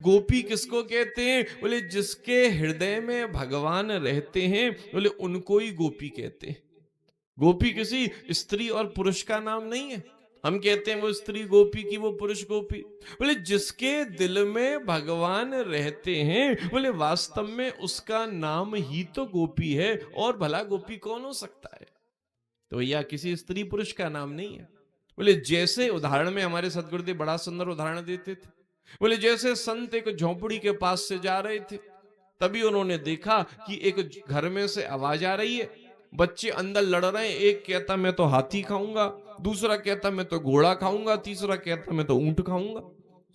गोपी किसको कहते हैं? बोले जिसके हृदय में भगवान रहते हैं, बोले उनको ही गोपी कहते हैं। गोपी किसी स्त्री और पुरुष का नाम नहीं है। हम कहते हैं वो स्त्री गोपी की, वो पुरुष गोपी। बोले जिसके दिल में भगवान रहते हैं, बोले वास्तव में उसका नाम ही तो गोपी है, और भला गोपी कौन हो सकता है? तो भैया किसी स्त्री पुरुष का नाम नहीं है। बोले जैसे उदाहरण में हमारे सदगुरुदेव बड़ा सुंदर उदाहरण देते थे। बोले जैसे संत एक झोंपड़ी के पास से जा रहे थे, तभी उन्होंने देखा कि एक घर में से आवाज आ रही है। बच्चे अंदर लड़ रहे हैं, एक कहता मैं तो हाथी खाऊंगा, दूसरा कहता मैं तो घोड़ा खाऊंगा, तीसरा कहता मैं तो ऊंट खाऊंगा।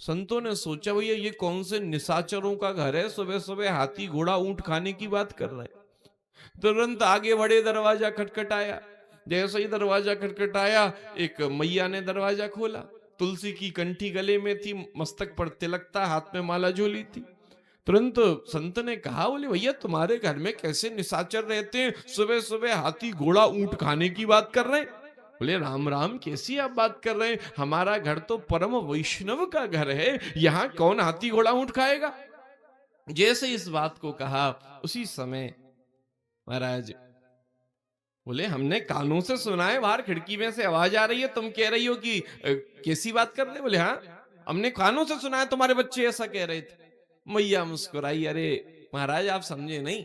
संतों ने सोचा भैया ये कौन से निशाचरों का घर है, सुबह सुबह हाथी घोड़ा ऊंट खाने की बात कर रहे हैं। तुरंत आगे बढ़े, दरवाजा खटखटाया। जैसे ही दरवाजा खटखटाया, एक मैया ने दरवाजा खोला। तुलसी की कंठी गले में थी, मस्तक पर तिलक था, हाथ में माला झोली थी। तुरंत संत ने कहा, बोले भैया तुम्हारे घर में कैसे निशाचर रहते हैं, सुबह सुबह हाथी घोड़ा ऊंट खाने की बात कर रहे हैं? बोले राम राम, कैसी आप बात कर रहे हैं? हमारा घर तो परम वैष्णव का घर है, यहाँ कौन हाथी घोड़ा ऊंट खाएगा? जैसे इस बात को कहा, उसी समय महाराज बोले हमने कानों से सुना है, बाहर खिड़की में से आवाज आ रही है, तुम कह रही हो कि कैसी बात कर रहे? बोले हाँ, हमने कानों से सुना है तुम्हारे बच्चे ऐसा कह रहे थे। मैया मुस्कुराई, अरे महाराज आप समझे नहीं,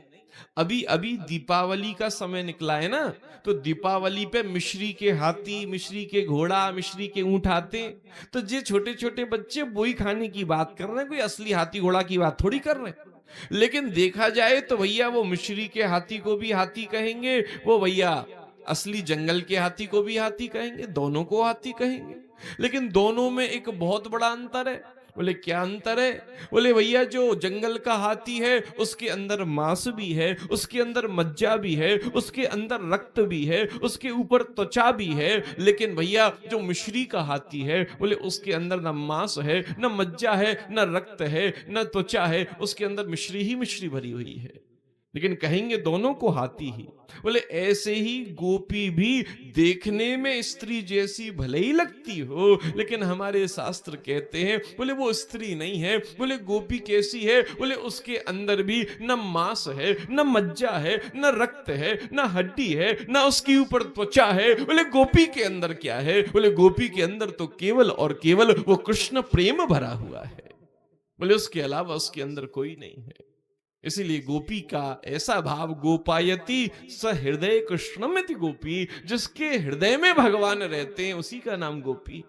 अभी अभी दीपावली का समय निकला है ना, तो दीपावली पे मिश्री के हाथी, मिश्री के घोड़ा, मिश्री के ऊंट आते हैं। तो जे छोटे छोटे बच्चे वही खाने की बात कर रहे हैं, कोई असली हाथी घोड़ा की बात थोड़ी कर रहे हैं। लेकिन देखा जाए तो भैया वो मिश्री के हाथी को भी हाथी कहेंगे, वो भैया असली जंगल के हाथी को भी हाथी कहेंगे, दोनों को हाथी कहेंगे। लेकिन दोनों में एक बहुत बड़ा अंतर है। बोले क्या अंतर है? बोले भैया जो जंगल का हाथी है उसके अंदर मांस भी है, उसके अंदर मज्जा भी है, उसके अंदर रक्त भी है, उसके ऊपर त्वचा भी है। लेकिन भैया जो मिश्री का हाथी है, बोले उसके अंदर न मांस है, न मज्जा है, न रक्त है, न त्वचा है, उसके अंदर मिश्री ही मिश्री भरी हुई है। लेकिन कहेंगे दोनों को हाथी ही। बोले ऐसे ही गोपी भी देखने में स्त्री जैसी भले ही लगती हो, लेकिन हमारे शास्त्र कहते हैं, बोले वो स्त्री नहीं है। बोले गोपी कैसी है? बोले उसके अंदर भी न मांस है, न मज्जा है, न रक्त है, न हड्डी है, न उसके ऊपर त्वचा है। बोले गोपी के अंदर क्या है? बोले गोपी के अंदर तो केवल और केवल वो कृष्ण प्रेम भरा हुआ है। बोले उसके अलावा उसके अंदर कोई नहीं है। इसीलिए गोपी का ऐसा भाव, गोपायति स हृदय कृष्णमिति गोपी, जिसके हृदय में भगवान रहते हैं उसी का नाम गोपी।